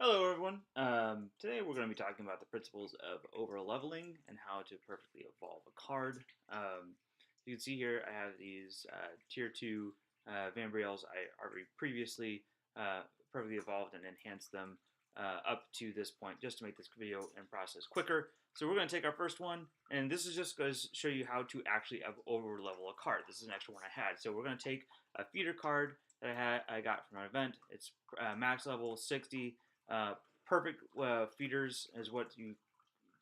Hello, everyone. Today we're going to be talking about the principles of overleveling and how to perfectly evolve a card. You can see here I have these tier 2 Vambriels. I already previously perfectly evolved and enhanced them up to this point just to make this video and process quicker. So we're going to take our first one, and this is just going to show you how to actually overlevel a card. This is an extra one I had. So we're going to take a feeder card that I got from an event. It's max level 60. Perfect feeders is what you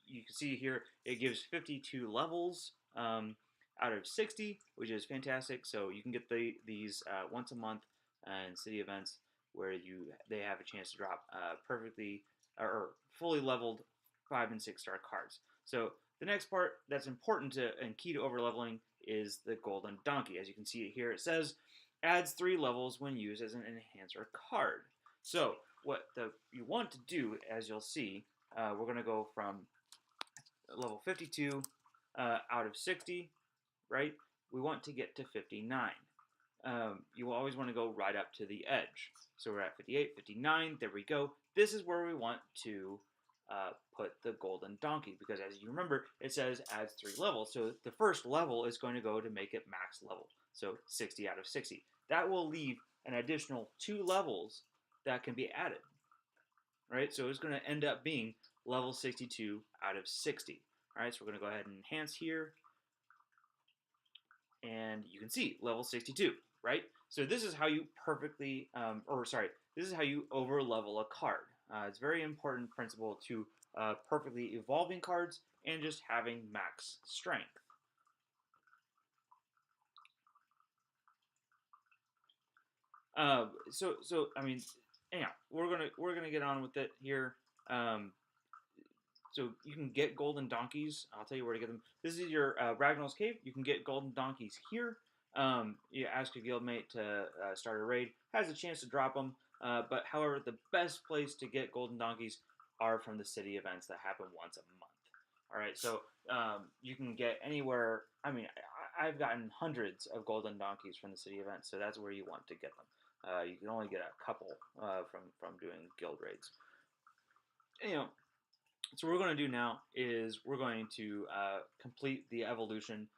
can see here. It gives 52 levels out of 60, which is fantastic. So you can get these once a month in city events where they have a chance to drop perfectly or fully leveled 5 and 6 star cards. So the next part that's important to and key to overleveling is the golden donkey. As you can see here, it says adds 3 levels when used as an enhancer card. So what you want to do, as you'll see, we're going to go from level 52 out of 60, right? We want to get to 59. You will always want to go right up to the edge. So we're at 58, 59, there we go. This is where we want to put the golden donkey, because as you remember, it says adds 3 levels. So the first level is going to go to make it max level. So 60 out of 60. That will leave an additional 2 levels that can be added, right? So it's going to end up being level 62 out of 60. All right, so we're going to go ahead and enhance here, and you can see level 62, right? So this is how you perfectly, this is how you over level a card. It's a very important principle to perfectly evolving cards and just having max strength. I mean, anyhow, we're gonna get on with it here. So you can get golden donkeys. I'll tell you where to get them. This is your Ragnar's Cave. You can get golden donkeys here. You ask your guildmate to start a raid. Has a chance to drop them. But however, the best place to get golden donkeys are from the city events that happen once a month. All right, so you can get anywhere. I mean, I've gotten hundreds of golden donkeys from the city events, so that's where you want to get them. You can only get a couple from doing guild raids. So what we're going to do now is we're going to complete the evolution.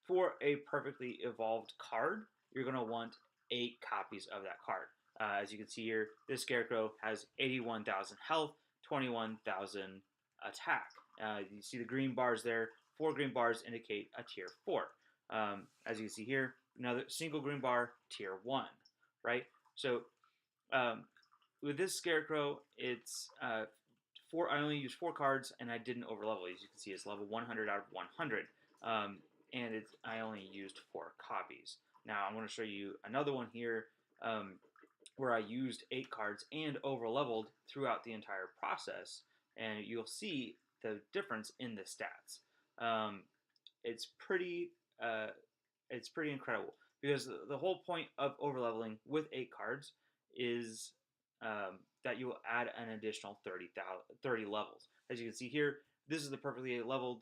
For a perfectly evolved card, you're going to want 8 copies of that card. As you can see here, this Scarecrow has 81,000 health, 21,000 attack. You see the green bars there. 4 green bars indicate a tier 4. As you can see here, another single green bar, tier 1, right? So with this Scarecrow, it's I only used 4 cards, and I didn't overlevel. As you can see, it's level 100 out of 100, and I only used 4 copies. Now I'm going to show you another one here where I used 8 cards and overleveled throughout the entire process, and you'll see the difference in the stats. It's pretty incredible, because the whole point of overleveling with 8 cards is that you will add an additional 30 levels. As you can see here, this is the perfectly leveled,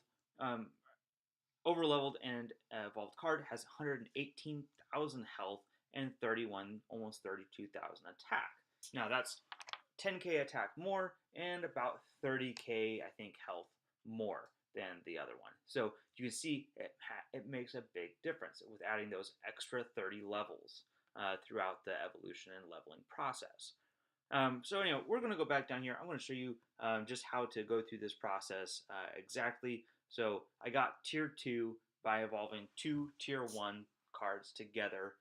over-leveled and evolved card. Has 118,000 health and almost 32,000 attack. Now that's 10k attack more and about 30k, I think, health more than the other one. So you can see it makes a big difference with adding those extra 30 levels throughout the evolution and leveling process. So anyway, we're going to go back down here. I'm going to show you just how to go through this process exactly. So I got tier 2 by evolving 2 tier 1 cards together,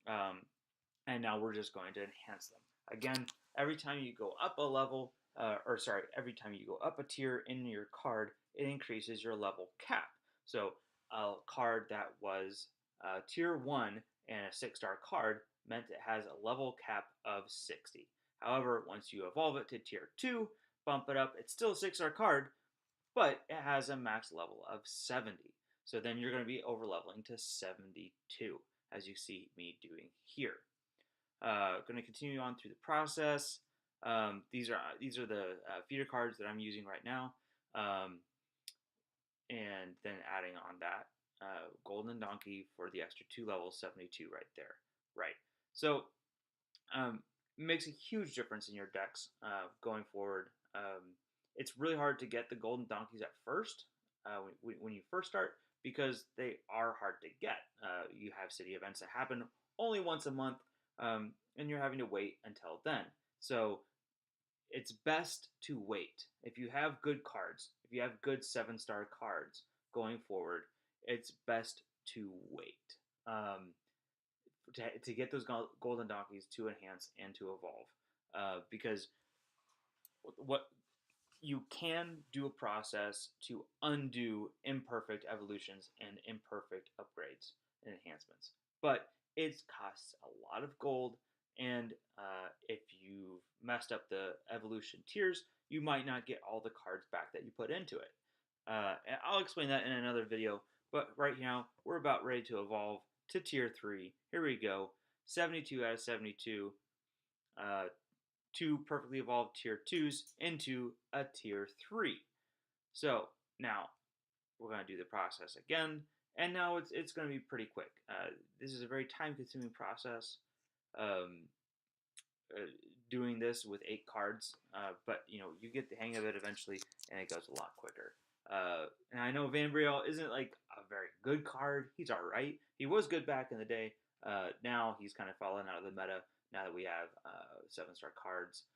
and now we're just going to enhance them. Again, every time you go up a level, every time you go up a tier in your card, it increases your level cap. So a card that was tier 1 and a 6-star card meant it has a level cap of 60. However, once you evolve it to tier 2, bump it up, it's still a 6-star card, but it has a max level of 70. So then you're going to be overleveling to 72, as you see me doing here. Going to continue on through the process. These are the feeder cards that I'm using right now, and then adding on that golden donkey for the extra 2 levels, 72 right there. Right. So makes a huge difference in your decks going forward. It's really hard to get the golden donkeys at first when you first start because they are hard to get. You have city events that happen only once a month, and you're having to wait until then. So it's best to wait. If you have good cards, if you have good 7-star cards going forward, it's best to wait to get those golden donkeys to enhance and to evolve. Because what you can do a process to undo imperfect evolutions and imperfect upgrades and enhancements, but it costs a lot of gold. And if you've messed up the evolution tiers, you might not get all the cards back that you put into it. And I'll explain that in another video. But right now, we're about ready to evolve to tier 3. Here we go. 72 out of 72. 2 perfectly evolved tier 2s into a tier 3. So now we're going to do the process again, and now it's going to be pretty quick. This is a very time-consuming process. Doing this with 8 cards, but you get the hang of it eventually, and it goes a lot quicker. And I know Vanbriel isn't like a very good card. He's all right. He was good back in the day. Now he's kind of fallen out of the meta. Now that we have 7-star cards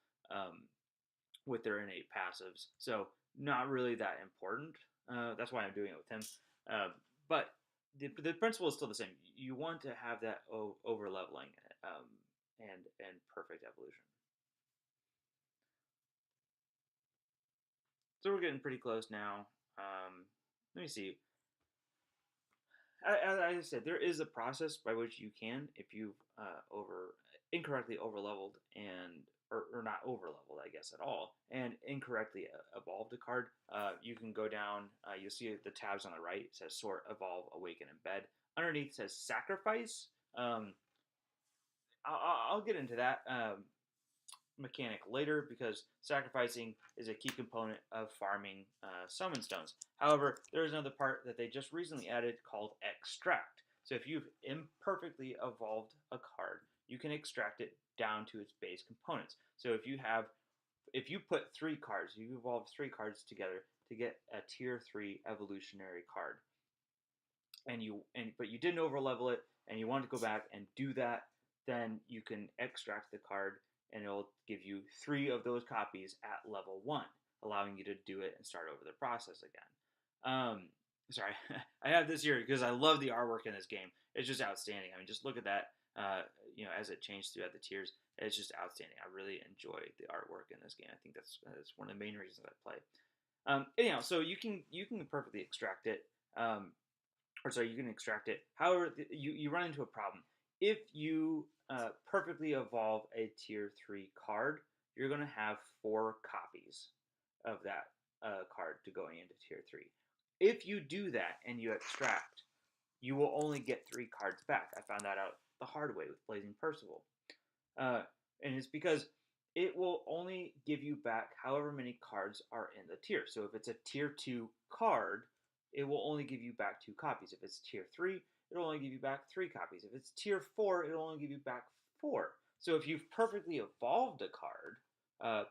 with their innate passives, so not really that important. That's why I'm doing it with him. But the principle is still the same. You want to have that over leveling and perfect evolution. So we're getting pretty close now. Let me see. As I said, there is a process by which you can, if you've incorrectly overleveled or not overleveled, I guess, at all, and incorrectly evolved a card, you can go down. You'll see the tabs on the right. It says Sort, Evolve, Awaken, Embed. Underneath it says Sacrifice. I'll get into that mechanic later because sacrificing is a key component of farming summon stones. However, there is another part that they just recently added called Extract. So if you've imperfectly evolved a card, you can extract it down to its base components. So if you put 3 cards, you evolved 3 cards together to get a tier 3 evolutionary card, but you didn't overlevel it, and you want to go back and do that, then you can extract the card, and it'll give you 3 of those copies at level 1, allowing you to do it and start over the process again. Sorry, I have this here because I love the artwork in this game. It's just outstanding. I mean, just look at that. As it changed throughout the tiers, it's just outstanding. I really enjoy the artwork in this game. I think that's one of the main reasons I play. Anyhow, so you can perfectly extract it. You can extract it. However, you run into a problem. If you perfectly evolve a tier 3 card, you're going to have 4 copies of that card to going into tier 3. If you do that and you extract, you will only get 3 cards back. I found that out the hard way with Blazing Percival. And it's because it will only give you back however many cards are in the tier. So if it's a tier 2 card, it will only give you back 2 copies. If it's tier 3, it'll only give you back 3 copies. If it's tier 4, it'll only give you back 4. So if you've perfectly evolved a card,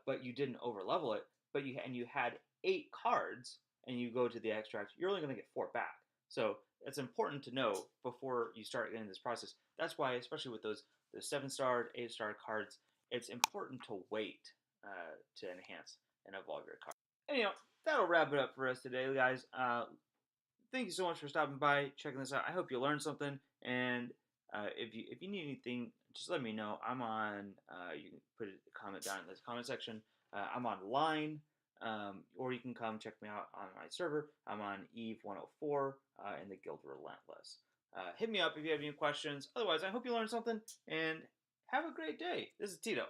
but you didn't overlevel it, but you had 8 cards, and you go to the extract, you're only going to get 4 back. So it's important to know before you start getting this process. That's why, especially with the 7-star, 8-star cards, it's important to wait to enhance and evolve your card. Anyhow, that'll wrap it up for us today, guys. Thank you so much for stopping by, checking this out. I hope you learned something. And if you need anything, just let me know. I'm on. You can put a comment down in the comment section. I'm online, or you can come check me out on my server. I'm on Eve 104 in the Guild Relentless. Hit me up if you have any questions. Otherwise, I hope you learned something, and have a great day. This is Tito.